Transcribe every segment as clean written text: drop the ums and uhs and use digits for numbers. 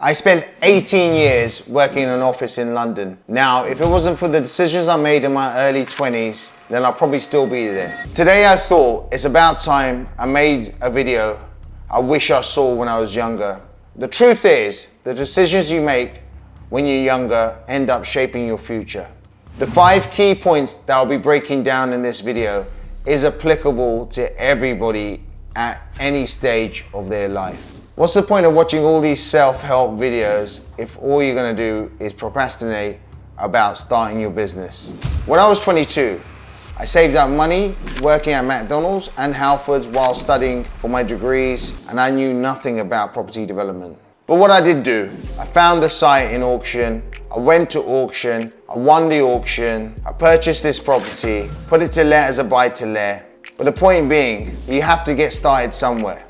I spent 18 years working in an office in London. Now, if it wasn't for the decisions I made in my early 20s, then I'll probably still be there. Today I thought it's about time I made a video I wish I saw when I was younger. The truth is, the decisions you make when you're younger end up shaping your future. The 5 key points that I'll be breaking down in this video is applicable to everybody at any stage of their life. What's the point of watching all these self-help videos if all you're gonna do is procrastinate about starting your business? When I was 22, I saved up money working at McDonald's and Halfords while studying for my degrees, and I knew nothing about property development. But what I did do, I found a site in auction, I went to auction, I won the auction, I purchased this property, put it to let as a buy to let. But the point being, you have to get started somewhere.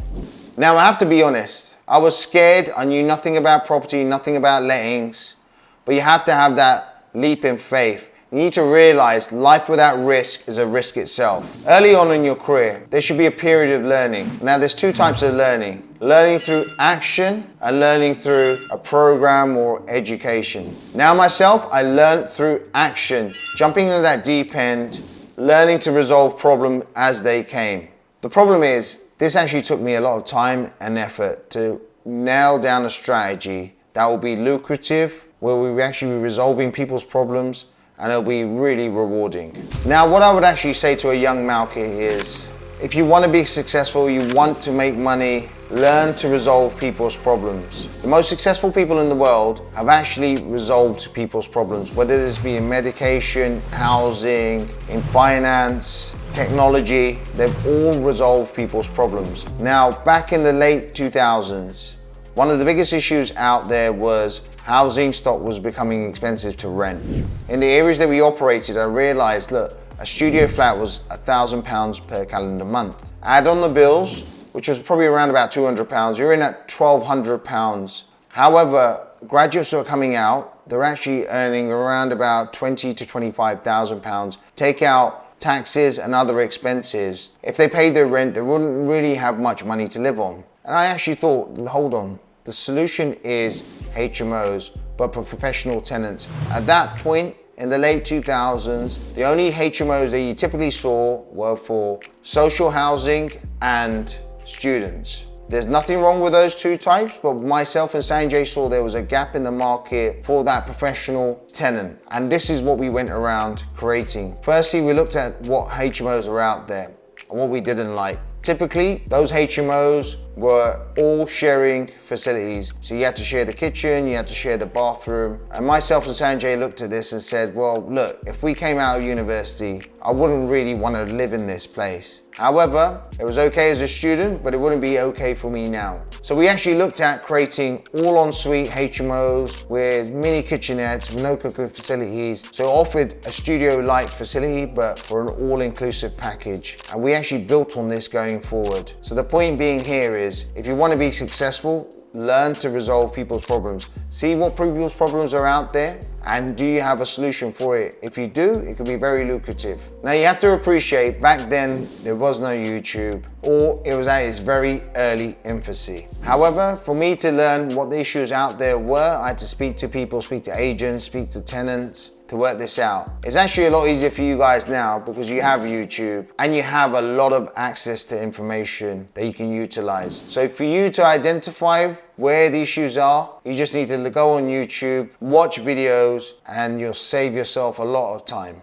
Now I have to be honest, I was scared, I knew nothing about property, nothing about lettings, but you have to have that leap in faith. You need to realize life without risk is a risk itself. Early on in your career, there should be a period of learning. Now there's 2 types of learning. Learning through action and learning through a program or education. Now myself, I learned through action, jumping into that deep end, learning to resolve problems as they came. The problem is, this actually took me a lot of time and effort to nail down a strategy that will be lucrative, where we will actually be resolving people's problems, and it'll be really rewarding. Now, what I would actually say to a young Malkit is, if you want to be successful, you want to make money, learn to resolve people's problems. The most successful people in the world have actually resolved people's problems, whether this be in medication, housing, in finance, technology, they've all resolved people's problems. Now, back in the late 2000s, one of the biggest issues out there was housing stock was becoming expensive to rent. In the areas that we operated, I realized, look, a studio flat was £1,000 per calendar month. Add on the bills, which was probably around about £200, you're in at £1,200. However, graduates who are coming out, they're actually earning around about £20,000 to £25,000. Take out taxes and other expenses. If they paid their rent, they wouldn't really have much money to live on. And I actually thought, hold on, the solution is HMOs, but for professional tenants. At that point, in the late 2000s, the only HMOs that you typically saw were for social housing and students. There's nothing wrong with those 2 types, but myself and Sanjay saw there was a gap in the market for that professional tenant. And this is what we went around creating. Firstly, we looked at what HMOs are out there and what we didn't like. Typically, those HMOs were all sharing facilities. So you had to share the kitchen, you had to share the bathroom. And myself and Sanjay looked at this and said, well, look, if we came out of university, I wouldn't really want to live in this place. However, it was okay as a student, but it wouldn't be okay for me now. So we actually looked at creating all ensuite HMOs with mini kitchenettes, no cooking facilities. So it offered a studio-like facility, but for an all-inclusive package. And we actually built on this going forward. So the point being here is, if you want to be successful, learn to resolve people's problems. See what people's problems are out there, and do you have a solution for it? If you do, it can be very lucrative. Now you have to appreciate, back then there was no YouTube, or it was at its very early infancy. However, for me to learn what the issues out there were, I had to speak to people, speak to agents, speak to tenants, to work this out. It's actually a lot easier for you guys now because you have YouTube and you have a lot of access to information that you can utilize. So for you to identify where the issues are, you just need to go on YouTube, watch videos, and you'll save yourself a lot of time.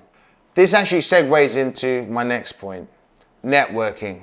This actually segues into my next point, networking.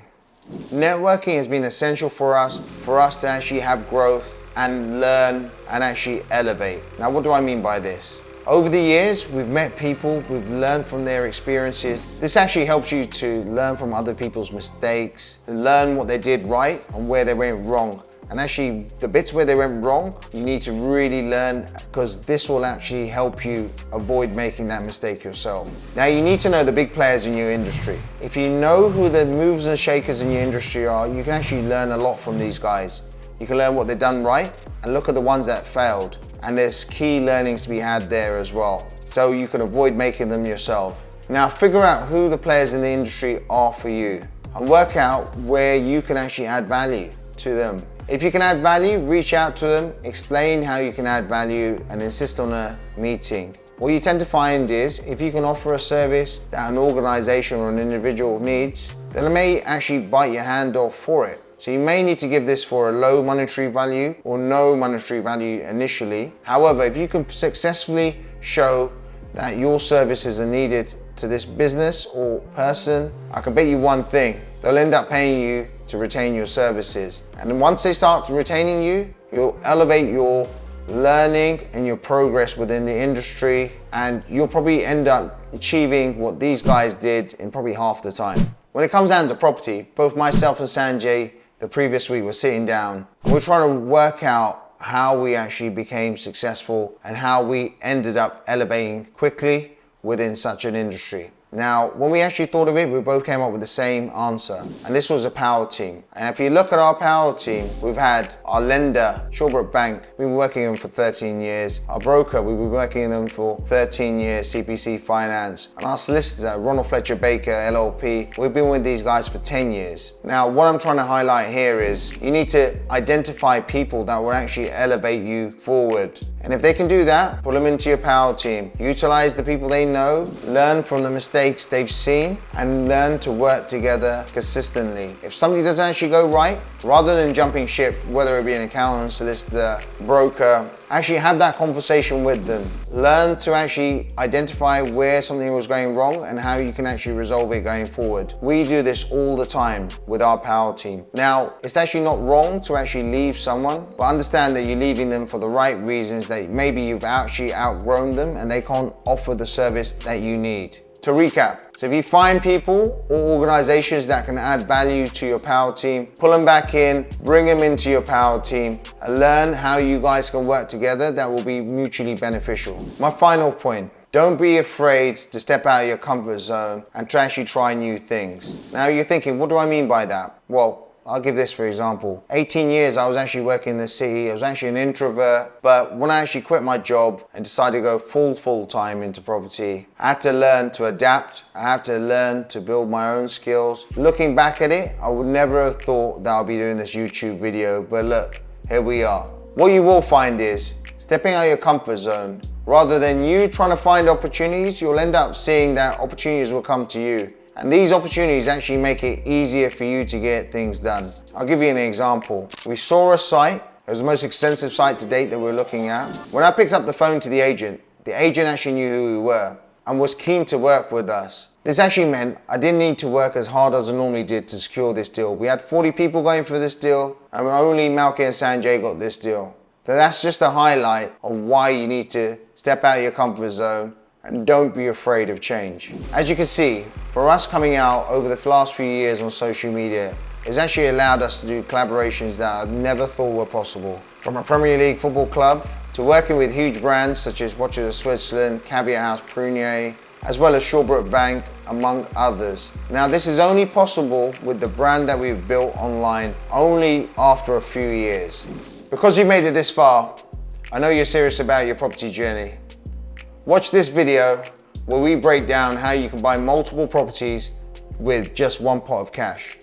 Networking has been essential for us to actually have growth and learn and actually elevate. Now, what do I mean by this? Over the years, we've met people, we've learned from their experiences. This actually helps you to learn from other people's mistakes, learn what they did right and where they went wrong. And actually, the bits where they went wrong, you need to really learn, because this will actually help you avoid making that mistake yourself. Now, you need to know the big players in your industry. If you know who the movers and shakers in your industry are, you can actually learn a lot from these guys. You can learn what they've done right and look at the ones that failed. And there's key learnings to be had there as well. So you can avoid making them yourself. Now, figure out who the players in the industry are for you and work out where you can actually add value to them. If you can add value, reach out to them, explain how you can add value and insist on a meeting. What you tend to find is if you can offer a service that an organization or an individual needs, then it may actually bite your hand off for it. So you may need to give this for a low monetary value or no monetary value initially. However, if you can successfully show that your services are needed to this business or person, I can bet you one thing, they'll end up paying you to retain your services. And then once they start retaining you, you'll elevate your learning and your progress within the industry, and you'll probably end up achieving what these guys did in probably half the time. When it comes down to property, both myself and Sanjay the previous week were sitting down and we're trying to work out how we actually became successful and how we ended up elevating quickly within such an industry. Now, when we actually thought of it, we both came up with the same answer, and this was a power team. And if you look at our power team, we've had our lender, Shawbrook Bank, we've been working with them for 13 years. Our broker, we've been working with them for 13 years, CPC Finance. And our solicitor, Ronald Fletcher Baker, LLP, we've been with these guys for 10 years. Now, what I'm trying to highlight here is you need to identify people that will actually elevate you forward. And if they can do that, pull them into your power team. Utilize the people they know, learn from the mistakes they've seen, and learn to work together consistently. If something doesn't actually go right, rather than jumping ship, whether it be an accountant, solicitor, broker, actually have that conversation with them. Learn to actually identify where something was going wrong and how you can actually resolve it going forward. We do this all the time with our power team. Now, it's actually not wrong to actually leave someone, but understand that you're leaving them for the right reasons, that maybe you've actually outgrown them and they can't offer the service that you need. To recap, so if you find people or organizations that can add value to your power team, pull them back in, bring them into your power team, and learn how you guys can work together that will be mutually beneficial. My final point, don't be afraid to step out of your comfort zone and to actually try new things. Now you're thinking, what do I mean by that? Well, I'll give this for example. 18 years I was actually working in the city. I was actually an introvert, but when I actually quit my job and decided to go full time into property, I had to learn to adapt. I had to learn to build my own skills. Looking back at it, I would never have thought that I'll be doing this YouTube video, but look, here we are. What you will find is, stepping out of your comfort zone, rather than you trying to find opportunities, you'll end up seeing that opportunities will come to you. And these opportunities actually make it easier for you to get things done. I'll give you an example. We saw a site, it was the most extensive site to date that we're looking at. When I picked up the phone to the agent actually knew who we were and was keen to work with us. This actually meant I didn't need to work as hard as I normally did to secure this deal. We had 40 people going for this deal and only Malkit and Sanjay got this deal. So that's just a highlight of why you need to step out of your comfort zone and don't be afraid of change. As you can see, for us coming out over the last few years on social media, it's actually allowed us to do collaborations that I never thought were possible. From a Premier League football club to working with huge brands such as Watches of Switzerland, Caviar House Prunier, as well as Shawbrook Bank, among others. Now this is only possible with the brand that we've built online only after a few years. Because you've made it this far, I know you're serious about your property journey. Watch this video where we break down how you can buy multiple properties with just one pot of cash.